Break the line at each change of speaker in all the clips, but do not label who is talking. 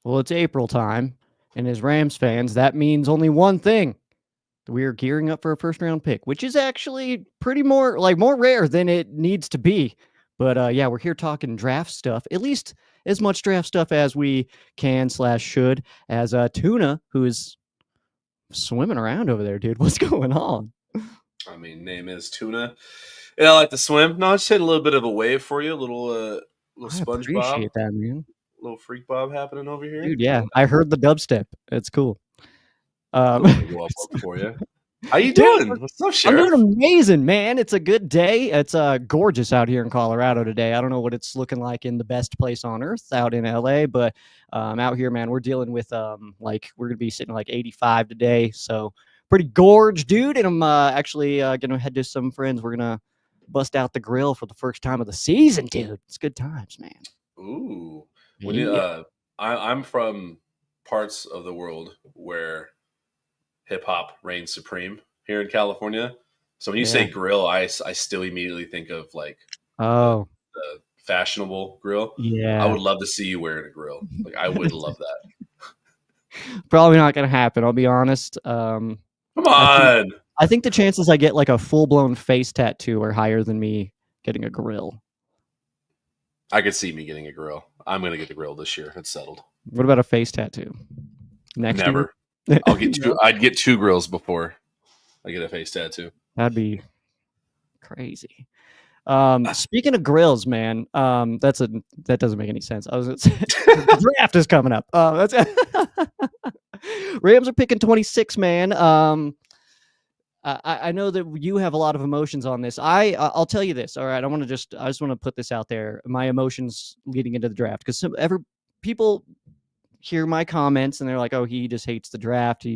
Well, it's April time, and as Rams fans, that means only one thing. We are gearing up for a first round pick, which is actually pretty more rare than it needs to be. But yeah, we're here talking draft stuff, at least as much draft stuff as we can/should. As Tuna, who is swimming around over there, dude. What's going on?
I mean, name is Tuna. And I like to swim. No, I just hit a little bit of a wave for you, little
I
SpongeBob,
appreciate that, man.
little freak Bob happening over here.
Dude, yeah, I heard the dubstep. It's cool.
Little
Um,
wiggle up for you. How you
dude,
doing? What's up,
I'm doing
Sheriff?
amazing, man. It's a good day. It's gorgeous out here in Colorado today. I don't know what it's looking like in the best place on earth out in LA, but out here, man, we're dealing with like we're gonna be sitting like 85 today, so pretty gorge, dude. And I'm actually gonna head to some friends. We're gonna bust out the grill for the first time of the season, dude. It's good times, man.
Ooh, when you
Yeah.
I'm from parts of the world where hip hop reigns supreme here in California. So when you
Yeah.
say grill, I still immediately think of like the
Oh,
the fashionable grill. I
yeah.
would love to see you wearing a grill. Like I would love that.
Probably not gonna happen. I'll be honest.
Come
I think
on.
I think the chances I get like a full blown face tattoo are higher than me getting a grill.
I could see me getting a grill. I'm gonna get the grill this year. It's settled.
What about a face tattoo next year?
Never. I'll get two.
No,
I'd get two grills before I get a face tattoo.
that'd be crazy. Speaking of grills, man, that doesn't make any sense. I was gonna say, the draft is coming up. That's Rams are picking 26, man. I know that you have a lot of emotions on this. I'll tell you this. All right, I just want to put this out there. My emotions leading into the draft because people hear my comments and they're like, "Oh, he just hates the draft.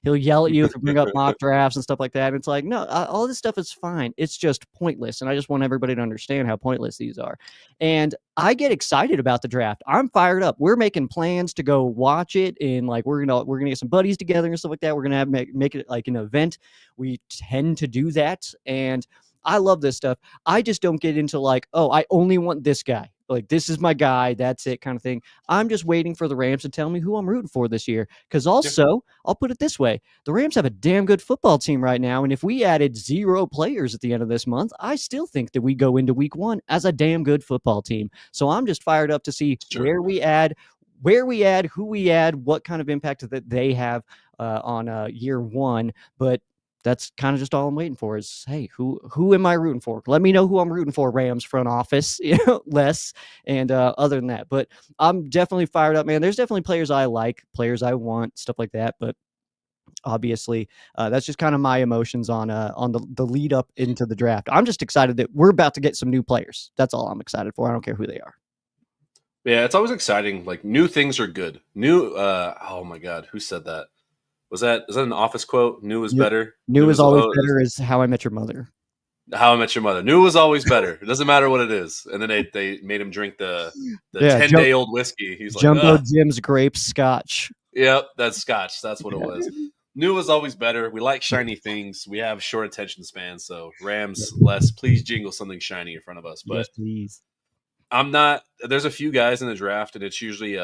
He'll yell at you if you bring up mock drafts and stuff like that." And it's like, no, all this stuff is fine. It's just pointless, and I just want everybody to understand how pointless these are. And I get excited about the draft. I'm fired up. We're making plans to go watch it, and like we're gonna get some buddies together and stuff like that. We're gonna make it like an event. We tend to do that, and I love this stuff. I just don't get into like, oh, I only want this guy. Like this is my guy. That's it, kind of thing. I'm just waiting for the Rams to tell me who I'm rooting for this year. Because
Yeah,
also, I'll put it this way: the Rams have a damn good football team right now, and if we added 0 players at the end of this month, I still think that we go into Week 1 as a damn good football team. So I'm just fired up to see
it's true.
who we add, what kind of impact that they have on year 1. But that's kind of just all I'm waiting for is, hey, who am I rooting for? Let me know who I'm rooting for, Rams front office, less. And other than that, but I'm definitely fired up, man. There's definitely players I like, players I want, stuff like that. But obviously, that's just kind of my emotions on the lead up into the draft. I'm just excited that we're about to get some new players. That's all I'm excited for. I don't care who they are.
Yeah, it's always exciting. Like new things are good. New. Oh my God, who said that? Was that an office quote? New is
New,
better.
new
New
is
is
always
oh,
better is How I Met Your Mother.
How I Met Your Mother. New was always better. It doesn't matter what it is. And then they made him drink the
Yeah,
10-day old whiskey. He's like,
Jumbo
ugh.
Jim's grape scotch.
Yep, that's Scotch. That's what it was. New is always better. We like shiny things. We have short attention spans. So Rams, less. Please jingle something shiny in front of us.
Yes,
But
please.
I'm not. There's a few guys in the draft, and it's usually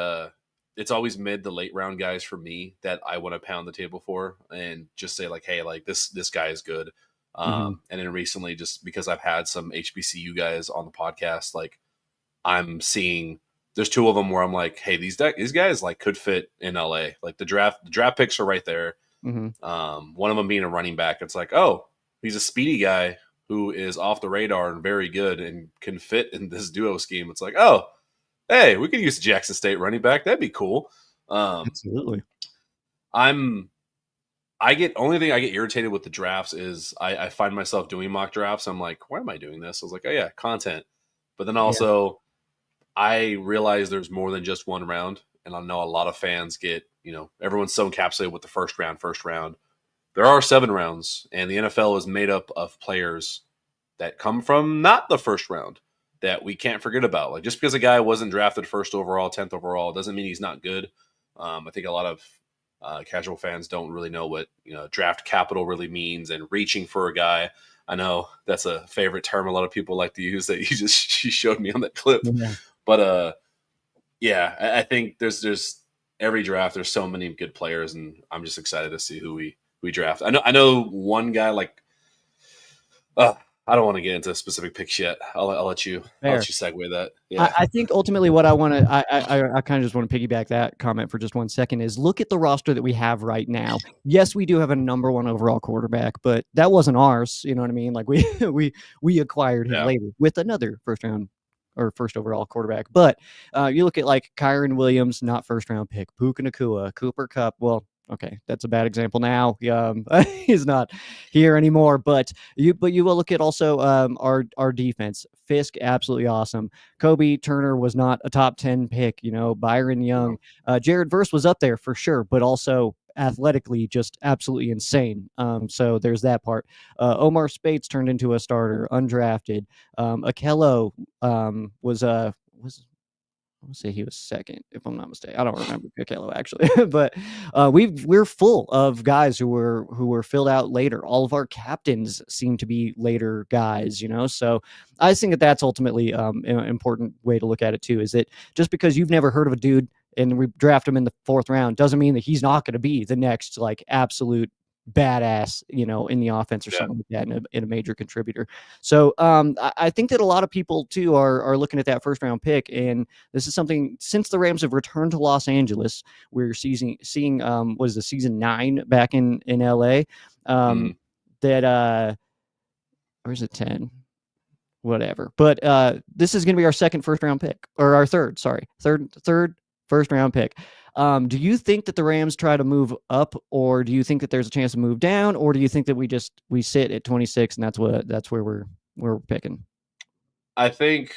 it's always mid to late round guys for me that I want to pound the table for and just say like, hey, like this guy is good.
Hmm.
And then recently, just because I've had some HBCU guys on the podcast, like I'm seeing there's two of them where I'm like, hey, these guys like could fit in LA. Like the draft picks are right there.
Hmm.
One of them being a running back. It's like, oh, he's a speedy guy who is off the radar and very good and can fit in this duo scheme. It's like, oh, hey, we could use a Jackson State running back. That'd be cool. Um,
Absolutely.
I'm I get only thing I get irritated with the drafts is I find myself doing mock drafts. I'm like, why am I doing this? I was like, oh yeah, content. But then
Yeah.
also I realize there's more than just one round, and I know a lot of fans get everyone's so encapsulated with the first round, first round. There are 7 rounds, and the NFL is made up of players that come from not the first round that we can't forget about. Like just because a guy wasn't drafted first overall, 10th overall, doesn't mean he's not good. I think a lot of casual fans don't really know what draft capital really means and reaching for a guy. I know that's a favorite term a lot of people like to use that she showed me on that clip.
Yeah.
But yeah, I think there's every draft there's so many good players, and I'm just excited to see who we draft. I know one guy like uh, I don't want to get into specific picks yet. I'll let you
Fair.
segue that.
I,
Yeah.
I think ultimately what I want to, I kind of just want to piggyback that comment for just 1 second is look at the roster that we have right now. Yes, we do have a number one overall quarterback, but that wasn't ours. You know what I mean? Like we acquired him
Yeah.
later with another first round or first overall quarterback. But you look at like Kyron Williams, not first round pick, Puka Nakua, Cooper Cup. Well, okay, that's a bad example now. He's not here anymore. But you will look at also our defense. Fisk, absolutely awesome. Kobe Turner was not a top 10 pick. Byron Young,
No.
Jared Verse was up there for sure, but also athletically just absolutely insane. So there's that part. Omar Spates turned into a starter, undrafted. Akello was I want to say he was second, if I'm not mistaken. I don't remember Pikello actually, but we're full of guys who were filled out later. All of our captains seem to be later guys. So I think that that's ultimately an important way to look at it too. Is that just because you've never heard of a dude and we draft him in the fourth round doesn't mean that he's not going to be the next like absolute badass, in the offense or
Yeah.
something like that, in a major contributor. So I think that a lot of people too are looking at that first round pick, and this is something since the Rams have returned to Los Angeles, we're seeing was the season 9 back in LA.
Mm.
That or is it 10? Whatever. But this is going to be our second first round pick, or our third. Sorry, third first round pick. Do you think that the Rams try to move up, or do you think that there's a chance to move down, or do you think that we sit at 26 and that's where we're picking?
I think,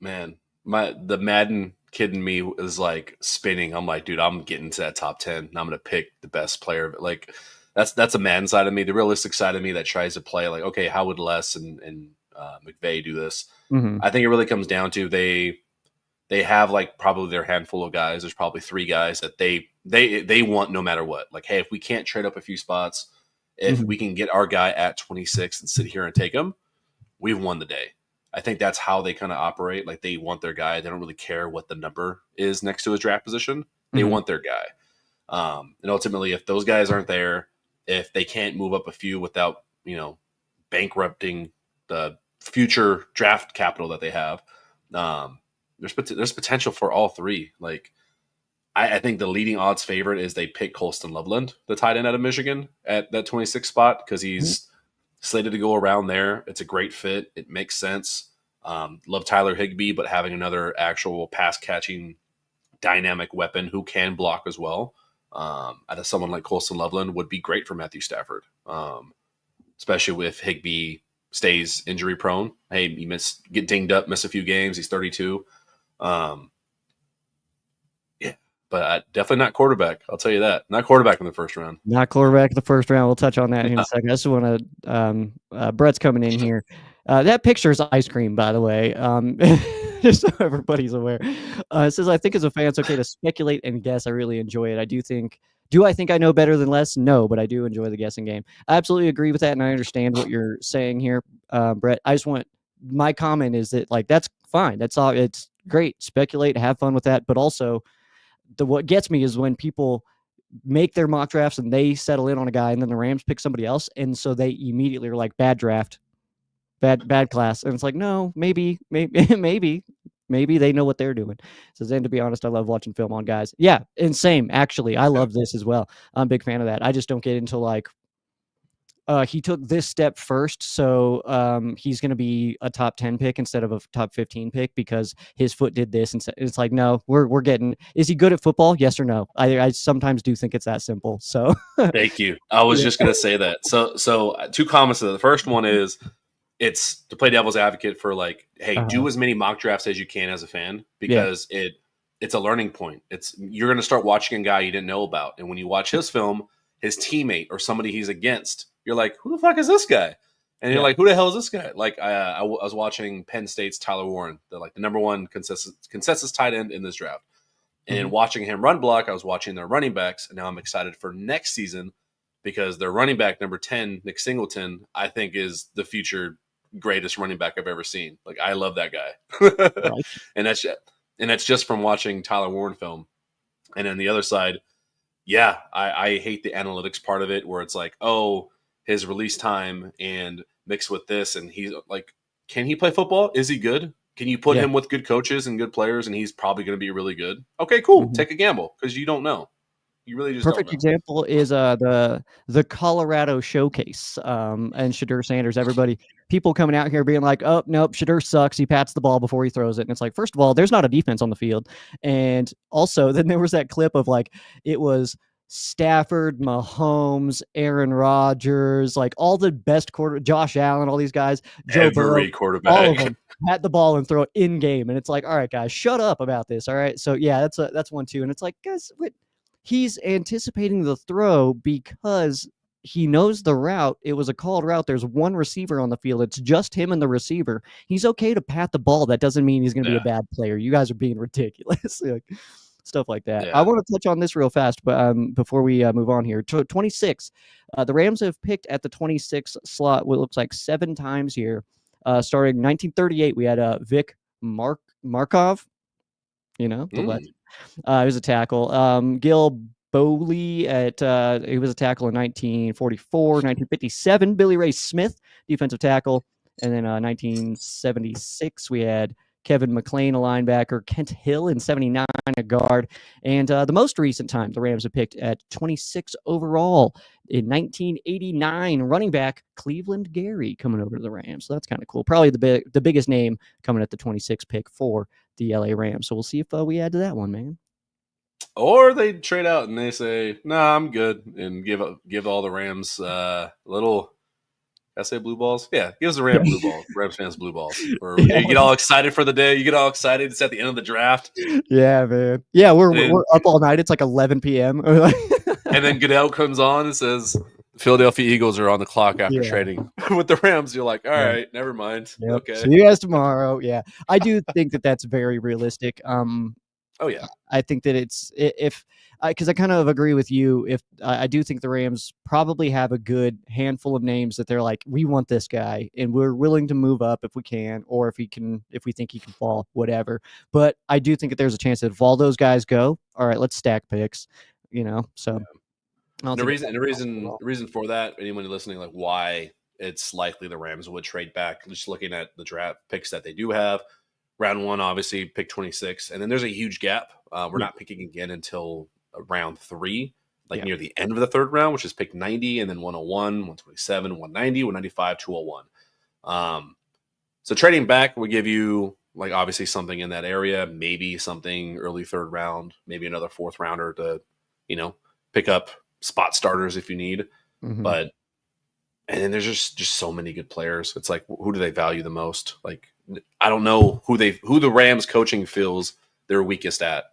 man, the Madden kid in me is like spinning. I'm like, dude, I'm getting to that top 10 and I'm gonna pick the best player of it. Like that's a Madden side of me. The realistic side of me that tries to play like, okay, how would Les and McVay do this?
Mm-hmm.
I think it really comes down to they have like probably their handful of guys. There's probably 3 guys that they want no matter what. Like, hey, if we can't trade up a few spots, if
Mm-hmm.
we can get our guy at 26 and sit here and take him, we've won the day. I think that's how they kind of operate. Like they want their guy. They don't really care what the number is next to his draft position. They
Mm-hmm.
want their guy. And ultimately, if those guys aren't there, if they can't move up a few without bankrupting the future draft capital that they have, there's potential for all 3. Like I think the leading odds favorite is they pick Colston Loveland, the tight end out of Michigan, at that 26 spot because he's slated to go around there. It's a great fit. It makes sense. Love Tyler Higbee, but having another actual pass catching dynamic weapon who can block as well. I think someone like Colston Loveland would be great for Matthew Stafford, especially if Higbee stays injury prone. Hey, he get dinged up, miss a few games. He's 32. Yeah, but definitely not quarterback. I'll tell you that. Not quarterback in the first round.
Not quarterback in the first round. We'll touch on that in a
No.
second. I just want to. Brett's coming in here. That picture is ice cream, by the way. Just so everybody's aware. It says, "I think as a fan, it's okay to speculate and guess. I really enjoy it. I do think. Do I think I know better than Les? No, but I do enjoy the guessing game. I absolutely agree with that, and I understand what you're saying here, Brett. I just want my comment is that like that's fine. That's all. It's great. Speculate, have fun with that, but also what gets me is when people make their mock drafts and they settle in on a guy and then the Rams pick somebody else. And so they immediately are like, bad draft, bad class. And it's like, no, maybe, maybe they know what they're doing. So then to be honest, I love watching film on guys. Yeah. And same, actually, I
Yeah.
love this as well. I'm a big fan of that. I just don't get into like, he took this step first, so he's going to be a top 10 pick instead of a top 15 pick because his foot did this. And it's like, no, we're getting. Is he good at football? Yes or no? I sometimes do think it's that simple. So
Thank you. I was
yeah.
just going to say that. So 2 comments to that. The first one is it's to play devil's advocate for like, hey,
Uh-huh.
do as many mock drafts as you can as a fan
Yeah.
because it's a learning point. You're going to start watching a guy you didn't know about, and when you watch his film, his teammate or somebody he's against, you're like, who the fuck is this guy? And you're
Yeah.
like, who the hell is this guy? Like I was watching Penn State's Tyler Warren, the number one consensus tight end in this draft. And
Mm-hmm.
watching him run block, I was watching their running backs, and now I'm excited for next season because their running back number 10, Nick Singleton, I think is the future greatest running back I've ever seen. Like I love that guy,
Right.
and that's just from watching Tyler Warren film. And then the other side, yeah, I hate the analytics part of it where it's like, oh, his release time and mixed with this, and he's like, can he play football? Is he good? Can you put
Yeah.
him with good coaches and good players, and he's probably going to be really good? Okay, cool.
Mhm.
Take a gamble because you don't know. You really just don't
Perfect
know.
example is the Colorado Showcase, and Shadur Sanders. Everybody, people coming out here being like, "Oh nope, Shadur sucks. He pats the ball before he throws it." And it's like, first of all, there's not a defense on the field, and also then there was that clip of like it was Stafford, Mahomes, Aaron Rodgers, like all the best Josh Allen, all these guys, Joe Burrow,
Every
all of
quarterback.
them pat the ball and throw it in game, and it's like, all right, guys, shut up about this. All right, so yeah, that's one too, and it's like, guys, what? He's anticipating the throw because he knows the route. It was a called route. There's one receiver on the field. It's just him and the receiver. He's okay to pat the ball. That doesn't mean he's going to be a
Yeah,
bad player. You guys are being ridiculous. Like, stuff like that. I
yeah.
want to touch on this real fast, but before we move on here, 26. The Rams have picked at the 26 slot. What looks like 7 times here. Starting 1938, we had Vic Markov. You know, the legend.
Mm.
He was a tackle. Gil Bowley he was a tackle in 1944, 1957. Billy Ray Smith, defensive tackle, and then 1976 we had Kevin McLean, a linebacker, Kent Hill in 79, a guard, and the most recent time the Rams have picked at 26 overall in 1989, running back Cleveland Gary coming over to the Rams. So that's kind of cool. Probably the biggest name coming at the 26 pick for the LA Rams. So we'll see if we add to that one, man.
Or they trade out and they say, "Nah, I'm good," and give all the Rams little. Did I say blue balls? Yeah, gives the Rams fans blue balls. Or
Yeah,
you get all excited for the day. You get all excited. It's at the end of the draft.
yeah, man. Yeah,
And
we're up all night. It's like 11 p.m.
and then Goodell comes on and says, Philadelphia Eagles are on the clock after
Yeah.
trading with the Rams. You're like, all
Yeah.
right, never mind.
Yep.
Okay.
See you guys tomorrow. Yeah, I do think that that's very realistic.
Oh, yeah.
I think that it's if because I kind of agree with you. If I do think the Rams probably have a good handful of names that they're like, we want this guy, and we're willing to move up if we can, or if we think he can fall, whatever. But I do think that there's a chance that if all those guys go, all right, let's stack picks. So I don't
And the
think it's
reason, and the reason, the reason for that, anyone listening, like why it's likely the Rams would trade back, just looking at the draft picks that they do have. Round one, obviously, pick 26, and then there's a huge gap. We're
Yeah.
not picking again until round 3, like
Yeah.
near the end of the third round, which is pick 90, and then 101, 127, 190, 195, 201. So trading back would give you like obviously something in that area, maybe something early third round, maybe another fourth rounder to, pick up spot starters if you need.
Mhm.
But and then there's just so many good players. It's like who do they value the most? Like I don't know who the Rams coaching feels they're weakest at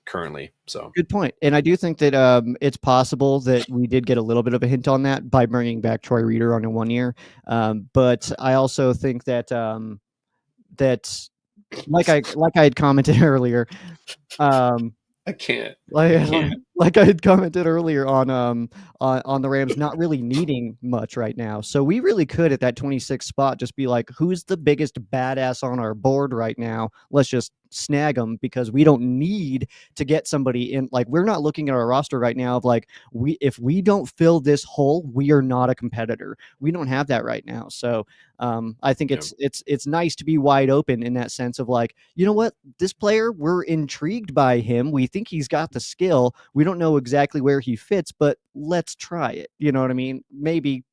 currently. So
Good point. And I do think that it's possible that we did get a little bit of a hint on that by bringing back Troy Reader on a 1 year. But I also think that that like I had commented earlier,
I can't.
like I had commented earlier on the Rams not really needing much right now. So we really could at that 26 spot just be like, who's the biggest badass on our board right now? Let's just snag them because we don't need to get somebody in. Like we're not looking at our roster right now of like if we don't fill this hole, we are not a competitor. We don't have that right now. So I think it's nice to be wide open in that sense of like, you know what, this player, we're intrigued by him. We think he's got the skill. We don't know exactly where he fits, but let's try it. You know what I mean? Maybe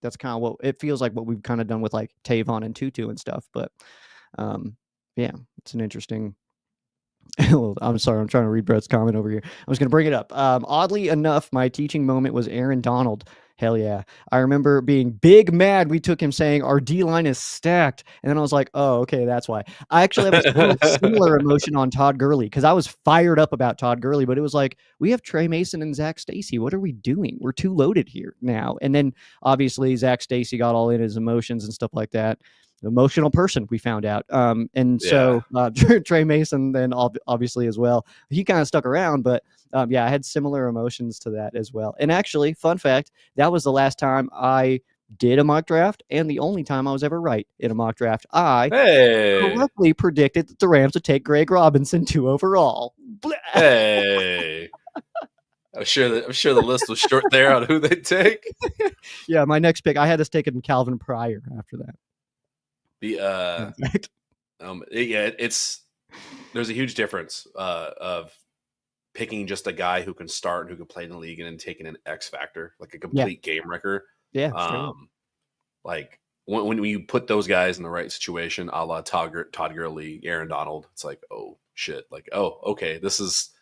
that's kind of what it feels like what we've kind of done with like Tavon and Tutu and stuff. But yeah, it's an interesting. Well, I'm sorry, I'm trying to read Brett's comment over here. I was going to bring it up. Oddly enough, my teaching moment was Aaron Donald. Hell yeah. I remember being big mad. We took him saying our D line is stacked. And then I was like, oh, okay, that's why. I actually have a similar emotion on Todd Gurley because I was fired up about Todd Gurley, but it was like, we have Trey Mason and Zach Stacy. What are we doing? We're too loaded here now. And then obviously Zach Stacy got all in his emotions and stuff like that. Emotional person, we found out. So Trey Mason then obviously as well. He kind of stuck around, but I had similar emotions to that as well. And actually, fun fact, that was the last time I did a mock draft and the only time I was ever right in a mock draft. I correctly predicted that the Rams would take Greg Robinson 2 overall.
Hey, I'm sure the list was short there on who they take.
Yeah, my next pick, I had us taking Calvin Pryor after that.
The yeah, it's there's a huge difference of picking just a guy who can start and who can play in the league and then taking an X factor, like a
Yeah,
complete game wrecker.
yeah, straight up.
Um, like when you put those guys in the right situation, a la Todd Gurley, Aaron Donald, it's like, oh shit, like, oh, okay, this is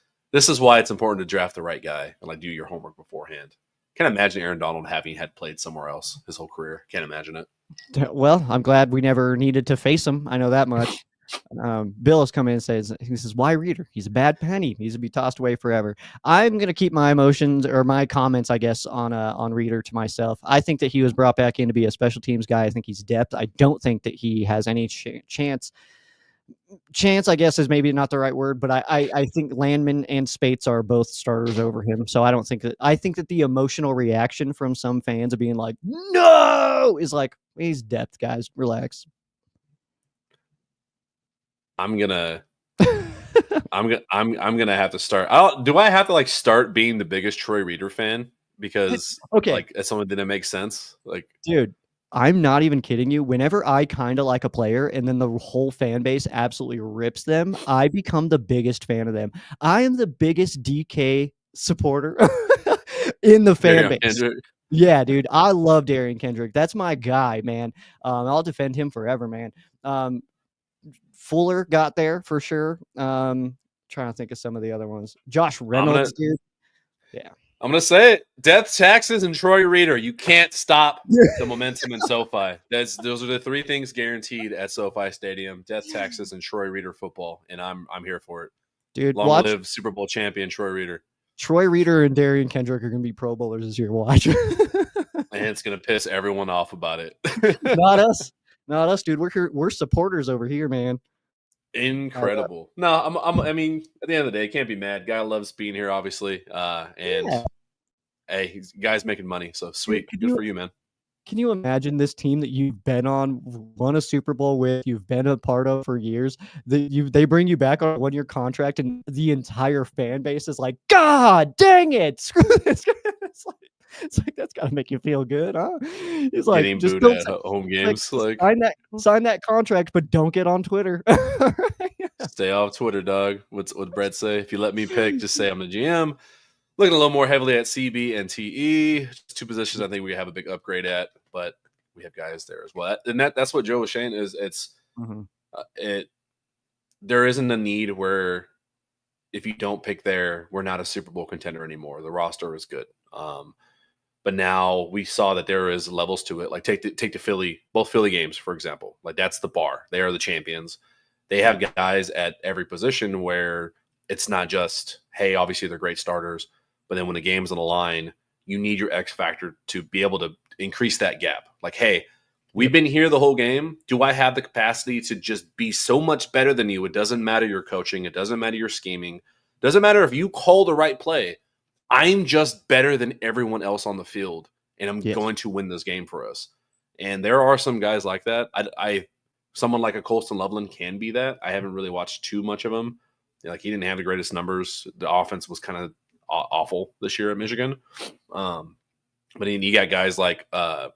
why it's important to draft the right guy and like do your homework beforehand. Can't imagine Aaron Donald having had played somewhere else his whole career. Can't imagine it.
Well, I'm glad we never needed to face him. I know that much. Bill has come in and says, why Reader? He's a bad penny. He needs to be tossed away forever. I'm going to keep my emotions or my comments, I guess, on Reader to myself. I think that he was brought back in to be a special teams guy. I think he's depth. I don't think that he has any chance. Chance, I guess, is maybe not the right word, but I think Landman and Spates are both starters over him. So I don't think that. I think that the emotional reaction from some fans of being like, no, is like, he's depth, guys. Relax.
I'm gonna I'm gonna have to start. Do I have to like start being the biggest Troy Reader fan because
Okay,
like it's something that didn't make sense? Like,
dude, I'm not even kidding you. Whenever I kind of like a player and then the whole fan base absolutely rips them, I become the biggest fan of them. I am the biggest DK supporter in the fan
Darius
base.
Kendrick.
Yeah, dude, I love Darian Kendrick. That's my guy, man. I'll defend him forever, man. Fuller got there for sure. Trying to think of some of the other ones. Josh Reynolds, dude. Yeah.
I'm gonna say it. Death, taxes, and Troy Reader. You can't stop the momentum in SoFi. Those are the three things guaranteed at SoFi Stadium: death, taxes, and Troy Reader football. And I'm here for it.
Dude,
Long
watch
live Super Bowl champion Troy Reader.
Troy Reader and Darian Kendrick are going to be Pro Bowlers this year. Watch.
And it's gonna piss everyone off about it.
Not us. Not us, dude. We're supporters over here, man.
Incredible. No, I mean, at the end of the day, can't be mad. Guy loves being here, obviously. And
Yeah.
hey, guy's making money, so sweet. Good for you, man.
Can you imagine this team that you've been on, won a Super Bowl with, you've been a part of for years? They bring you back on a 1-year contract, and the entire fan base is like, God dang it! Screw this. It's like that's got to make you feel good, huh? It's like
Getting
just
booed
don't
at home games,
like,
like
sign that contract, but don't get on Twitter.
stay off Twitter, dog. What's Brett say? If you let me pick, just say I'm the GM. Looking a little more heavily at CB and TE. Two positions I think we have a big upgrade at, but we have guys there as well. And that's what Joe was saying is there isn't a need where if you don't pick there, we're not a Super Bowl contender anymore. The roster is good. But now we saw that there is levels to it. Like take the Philly, both Philly games, for example. Like that's the bar. They are the champions. They have guys at every position where it's not just, hey, obviously they're great starters, but then when the game's on the line, you need your X factor to be able to increase that gap. Like, hey, we've been here the whole game. Do I have the capacity to just be so much better than you? It doesn't matter your coaching. It doesn't matter your scheming. It doesn't matter if you call the right play. I'm just better than everyone else on the field, and I'm going to win this game for us. And there are some guys like that. Someone like a Colston Loveland can be that. I haven't really watched too much of him. Like he didn't have the greatest numbers. The offense was kind of awful this year at Michigan. But then you got guys like I'm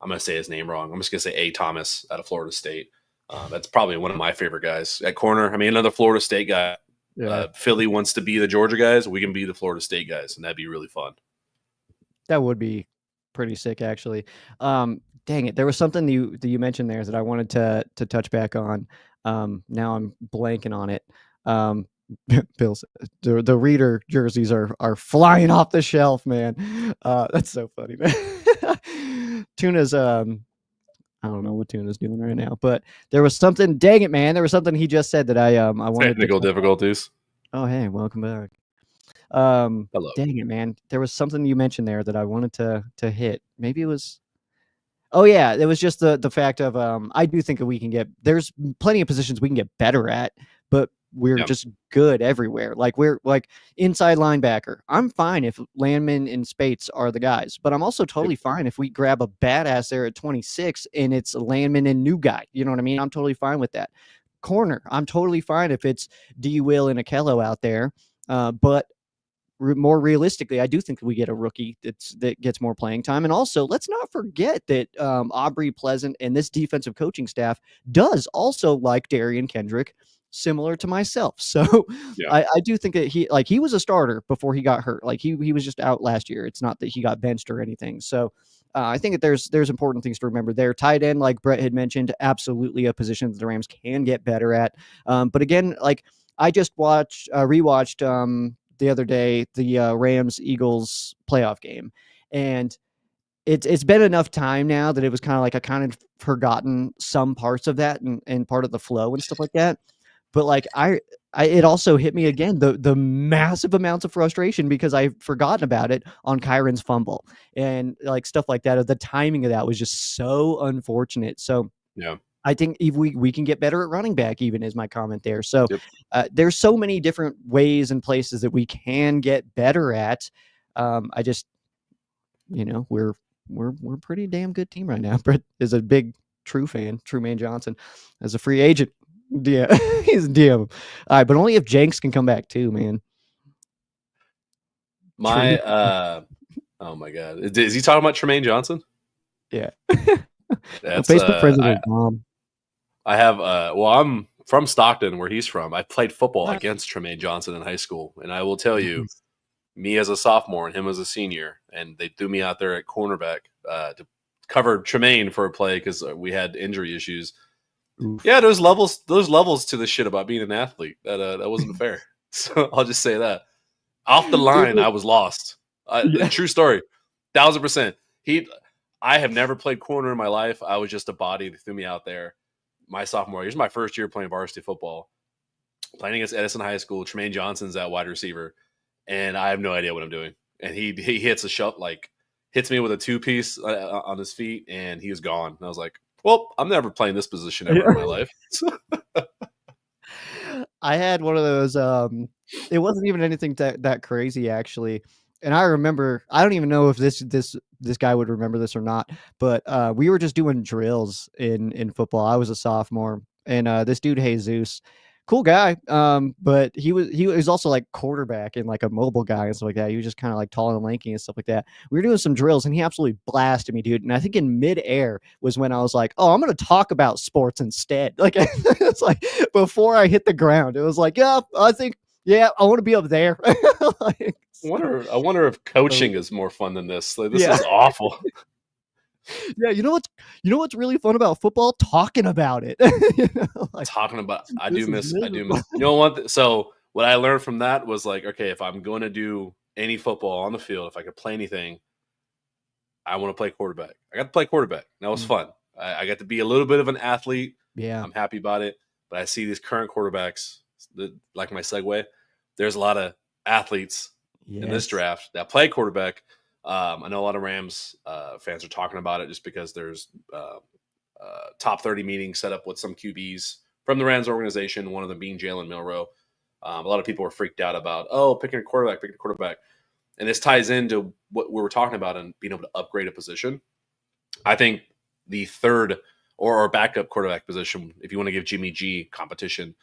going to say his name wrong. I'm just going to say A. Thomas out of Florida State. That's probably one of my favorite guys at corner. I mean, another Florida State guy. Yeah. Philly wants to be the Georgia guys. We can be the Florida State guys, and that'd be really fun.
That would be pretty sick, actually. Dang it, there was something you mentioned there that I wanted to touch back on. Now I'm blanking on it. Bill's the Reader jerseys are flying off the shelf, man. That's so funny, man. Tuna's I don't know what Tuna's doing right now, but there was something. Dang it, man! There was something he just said that I wanted.
Technical difficulties.
Oh, hey, welcome back.
Hello.
Dang it, man! There was something you mentioned there that I wanted to hit. Maybe it was. Oh yeah, it was just the fact of I do think that we can get. There's plenty of positions we can get better at, but we're just good everywhere. Like we're like inside linebacker. I'm fine if Landman and Spates are the guys, but I'm also totally fine if we grab a badass there at 26 and it's Landman and new guy. You know what I mean? I'm totally fine with that. Corner, I'm totally fine if it's D. Will and Akello out there. But more realistically, I do think we get a rookie that gets more playing time. And also, let's not forget that Aubrey Pleasant and this defensive coaching staff does also like Darian Kendrick, similar to myself. So
Yeah.
I do think that he was a starter before he got hurt. Like he was just out last year. It's not that he got benched or anything. So I think that there's important things to remember there. Tight end, like Brett had mentioned, absolutely a position that the Rams can get better at. But again, like I just rewatched the other day the Rams Eagles playoff game, and it's been enough time now that it was kind of like I kind of forgotten some parts of that and part of the flow and stuff like that. But like it also hit me again the massive amounts of frustration because I've forgotten about it on Kyron's fumble and like stuff like that. The timing of that was just so unfortunate. So
Yeah.
I think if we can get better at running back, even is my comment there. So
Yep.
there's so many different ways and places that we can get better at. I just, we're a pretty damn good team right now. Brett is a big True fan, Truman Johnson, as a free agent. Yeah, he's a DM. All right, but only if Jenks can come back too, man.
My oh my god, is he talking about Tremaine Johnson?
Yeah.
That's
Facebook president, mom.
I have well, I'm from Stockton, where he's from. I played football against Tremaine Johnson in high school, and I will tell you, me as a sophomore and him as a senior, and they threw me out there at cornerback to cover Tremaine for a play because we had injury issues.
Oof.
Yeah, there's levels to the shit about being an athlete. That wasn't fair. So I'll just say that. Off the line, I was lost.
Yeah.
True story, 1,000%. I have never played corner in my life. I was just a body. They threw me out there. My sophomore year, my first year playing varsity football, playing against Edison High School. Tremaine Johnson's at wide receiver, and I have no idea what I'm doing. And he hits a shot, like hits me with a 2-piece on his feet, and he was gone. And I was like, well, I'm never playing this position ever in my life.
I had one of those. It wasn't even anything that crazy actually. And I remember, I don't even know if this guy would remember this or not, but we were just doing drills in football. I was a sophomore, and this dude Jesus, cool guy, but he was also like quarterback and like a mobile guy and stuff like that. He was just kind of like tall and lanky and stuff like that. We were doing some drills, and he absolutely blasted me, dude. And I think in midair was when I was like, "Oh, I'm going to talk about sports instead." Like it's like before I hit the ground, it was like, "Yeah, I think." Yeah, I want to be up there. Like,
I wonder if coaching is more fun than this. Like, this
yeah.
is awful.
Yeah, you know what's really fun about football? Talking about it. Like,
Talking about, I
this
do
is
miss.
miserable.
You know what? So what I learned from that was like, okay, if I'm going to do any football on the field, if I could play anything, I want to play quarterback. I got to play quarterback. That was fun. I got to be a little bit of an athlete.
Yeah.
I'm happy about it. But I see these current quarterbacks, like my segue. There's a lot of athletes in this
Yes.
draft that play quarterback. I know a lot of Rams fans are talking about it just because there's top 30 meetings set up with some QBs from the Rams organization, one of them being Jalen Milroe. A lot of people were freaked out about, picking a quarterback. And this ties into what we were talking about and being able to upgrade a position. I think the third or backup quarterback position, if you want to give Jimmy G competition,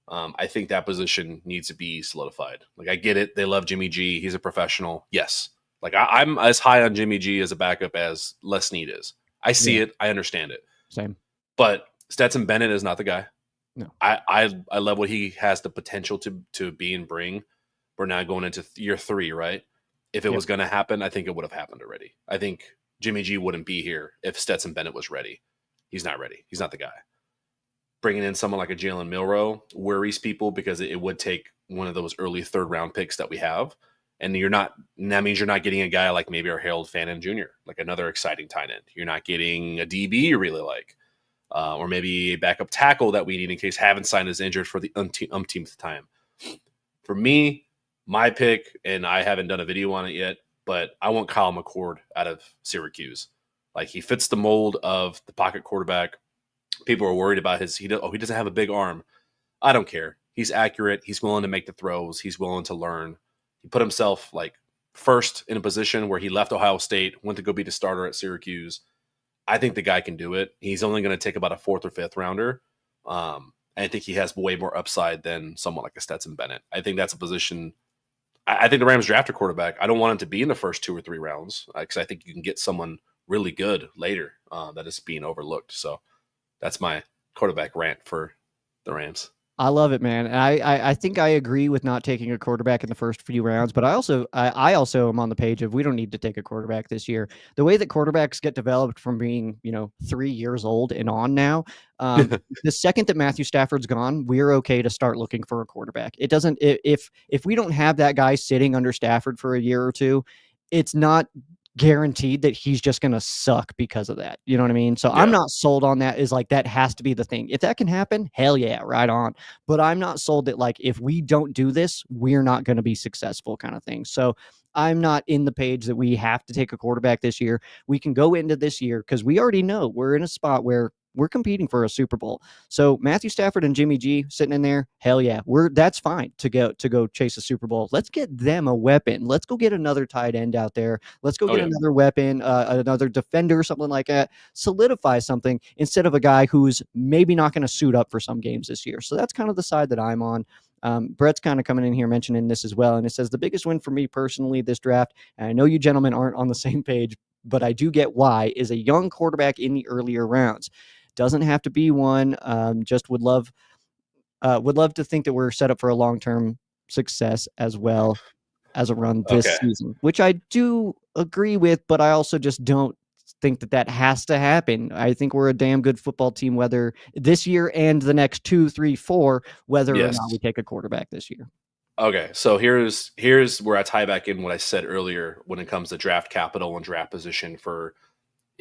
I think that position needs to be solidified. Like, I get it. They love Jimmy G. He's a professional. Yes. Like, I'm as high on Jimmy G as a backup as Les Snead is. I see it. I understand it.
Same.
But Stetson Bennett is not the guy.
No.
I love what he has the potential to be and bring. We're now going into year 3, right? If it was going to happen, I think it would have happened already. I think Jimmy G wouldn't be here if Stetson Bennett was ready. He's not ready. He's not the guy. Bringing in someone like a Jalen Milroe worries people because it would take one of those early 3rd-round picks that we have. And that means you're not getting a guy like maybe our Harold Fannin Jr., like another exciting tight end. You're not getting a DB you really like. Or maybe a backup tackle that we need in case Havenstein is injured for the umpteenth time. For me, my pick, and I haven't done a video on it yet, but I want Kyle McCord out of Syracuse. Like, he fits the mold of the pocket quarterback. People are worried about he doesn't have a big arm. I don't care. He's accurate. He's willing to make the throws. He's willing to learn. He put himself like first in a position where he left Ohio State, went to go be the starter at Syracuse. I think the guy can do it. He's only going to take about a 4th or 5th rounder. I think he has way more upside than someone like a Stetson Bennett. I think that's a position I think the Rams draft a quarterback. I don't want him to be in the first 2 or 3 rounds because I think you can get someone really good later that is being overlooked. So that's my quarterback rant for the Rams.
I love it, man. And I think I agree with not taking a quarterback in the first few rounds, but I also am on the page of we don't need to take a quarterback this year. The way that quarterbacks get developed from being 3 years old and on now, the second that Matthew Stafford's gone, we're okay to start looking for a quarterback. It doesn't if we don't have that guy sitting under Stafford for a year or two, it's not guaranteed that he's just going to suck because of that. You know what I mean? So I'm
Yeah.
not sold on that. Is like that has to be the thing. If that can happen, hell yeah, right on. But I'm not sold that like if we don't do this, we're not going to be successful kind of thing. So I'm not in the page that we have to take a quarterback this year. We can go into this year because we already know we're in a spot where we're competing for a Super Bowl. So Matthew Stafford and Jimmy G sitting in there, hell yeah, that's fine to go chase a Super Bowl. Let's get them a weapon. Let's go get another tight end out there. Let's go
Oh
get
yeah.
another weapon, another defender, something like that. Solidify something instead of a guy who's maybe not going to suit up for some games this year. So that's kind of the side that I'm on. Brett's kind of coming in here mentioning this as well. And it says the biggest win for me personally this draft, and I know you gentlemen aren't on the same page, but I do get why, is a young quarterback in the earlier rounds. Doesn't have to be one. Just would love to think that we're set up for a long-term success as well as a run this
Okay.
season, which I do agree with, but I also just don't think that has to happen. I think we're a damn good football team, whether this year and the next 2, 3, 4, whether or not
Yes.
we take a quarterback this year.
Okay. So here's where I tie back in what I said earlier when it comes to draft capital and draft position for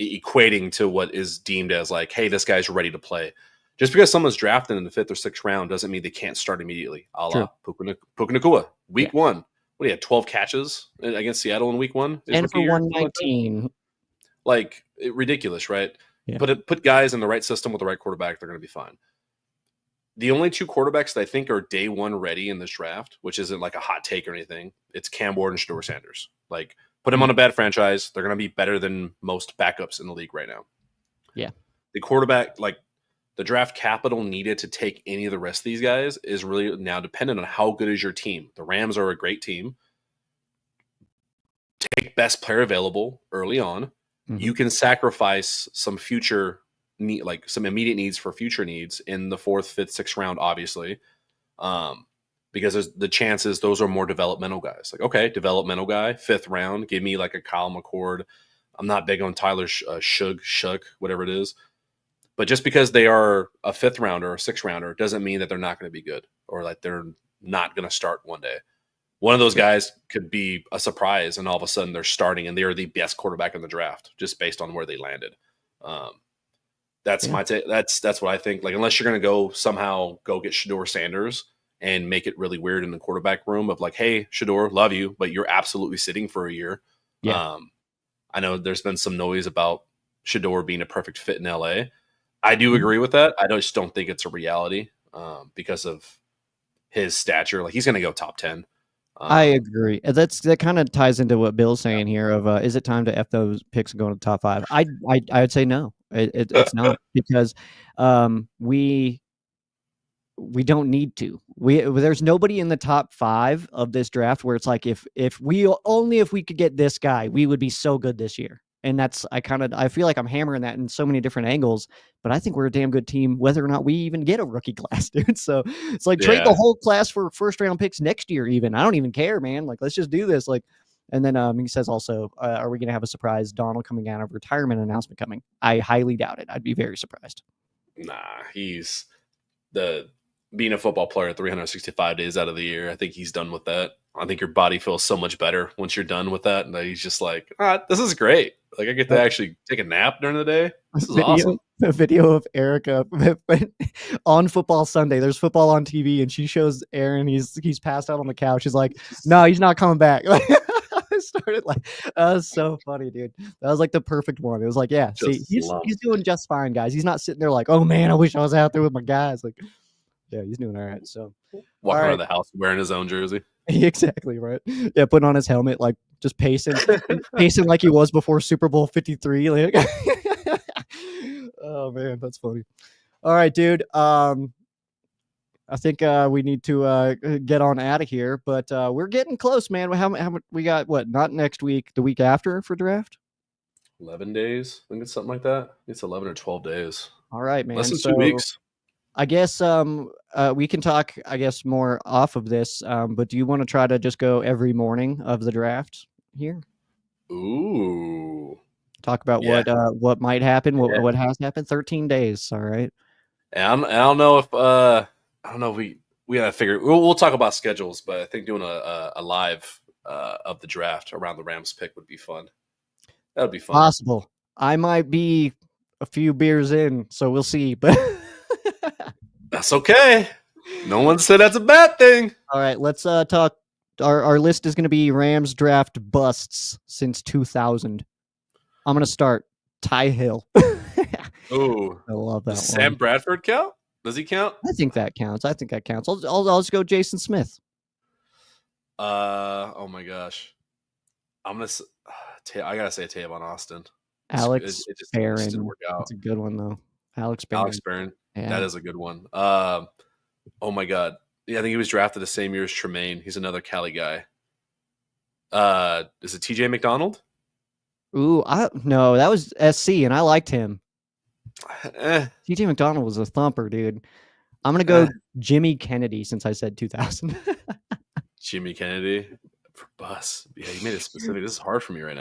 equating to what is deemed as like, hey, this guy's ready to play. Just because someone's drafted in the 5th or 6th round doesn't mean they can't start immediately. A
True.
la Puka Nacua,
Yeah.
week 1. What do you have? 12 catches against Seattle in week 1? His
And
rookie
for
year? Something like that?
119.
Like ridiculous, right?
Yeah.
Put guys in the right system with the right quarterback, they're going to be fine. The only 2 quarterbacks that I think are day one ready in this draft, which isn't like a hot take or anything, it's Cam Ward and Shador Sanders. Like, put them on a bad franchise. They're going to be better than most backups in the league right now.
Yeah.
The quarterback, like the draft capital needed to take any of the rest of these guys is really now dependent on how good is your team. The Rams are a great team. Take best player available early on.
Mhm.
You can sacrifice some future need, like some immediate needs for future needs in the 4th, 5th, 6th round, obviously. Because there's the chances those are more developmental guys. Like, okay, developmental guy, 5th round, give me like a Kyle McCord. I'm not big on Tyler Shug, whatever it is. But just because they are a 5th rounder or a 6th rounder doesn't mean that they're not going to be good or like they're not going to start one day. One of those guys could be a surprise, and all of a sudden they're starting, and they are the best quarterback in the draft just based on where they landed. That's my take. That's what I think. Like, unless you're going to somehow go get Shador Sanders and make it really weird in the quarterback room of like, hey, Shador, love you, but you're absolutely sitting for a year.
Yeah.
I know there's been some noise about Shador being a perfect fit in LA. I do agree with that. I just don't think it's a reality because of his stature. Like, he's going to go top 10.
I agree. That kind of ties into what Bill's saying here of is it time to F those picks and go to the top 5? I would say no. It's not because we don't need to. There's nobody in the top 5 of this draft where it's like if we could get this guy, we would be so good this year. And that's I feel like I'm hammering that in so many different angles, but I think we're a damn good team whether or not we even get a rookie class, dude. So it's like trade the whole class for 1st round picks next year even. I don't even care, man. Like, let's just do this. Like, and then he says also, are we going to have a surprise Donald coming out of retirement announcement coming? I highly doubt it. I'd be very surprised.
Nah, he's being a football player 365 days out of the year. I think he's done with that. I think your body feels so much better once you're done with that. And he's just like, this is great. Like, I get to actually take a nap during the day. This is awesome.
A video of Erica on Football Sunday. There's football on TV, and she shows Aaron. He's passed out on the couch. He's like, no, he's not coming back. I started like, that was so funny, dude. That was like the perfect one. It was like, yeah, see, he's doing just fine, guys. He's not sitting there like, oh man, I wish I was out there with my guys. Like, yeah, he's doing all right. So
walking around the house wearing his own jersey.
Exactly right. Yeah, putting on his helmet, like just pacing like he was before Super Bowl 53. Like, oh man, that's funny. All right, dude. I think we need to get on out of here, but we're getting close, man. How we got? What? Not next week, the week after for draft.
11 days. I think it's something like that. It's 11 or 12 days.
All right,
Less
man.
than two
So
weeks.
I guess we can talk, I guess, more off of this. But do you want to try to just go every morning of the draft here?
Ooh.
Talk about
Yeah.
what might happen,
Yeah.
what has happened. 13 days. All right.
And I don't know if I don't know if we gotta figure. We'll talk about schedules, but I think doing a live of the draft around the Rams pick would be fun. That would be fun.
Possible. I might be a few beers in, so we'll see. But
That's okay. No one said that's a bad thing.
all right, let's talk. Our list is going to be Rams draft busts since 2000. I'm going to start Ty Hill.
Ooh.
I love that
Does
one.
Sam Bradford count? Does he count?
I think that counts. I'll just go Jason Smith.
Oh my gosh. I'm gonna. I gotta say Tavon Austin.
Alex
It just
Barron.
didn't work out.
That's a good one though. Alex Barron.
Alex Barron.
Yeah.
That is a good one. Oh my god. Yeah, I think he was drafted the same year as Tremaine. He's another Cali guy. Is it TJ McDonald?
Ooh, no, that was SC, and I liked him.
Eh,
TJ McDonald was a thumper, dude. I'm gonna go Jimmy Kennedy since I said 2000.
Jimmy Kennedy for bus. Yeah, you made it specific. This is hard for me right now.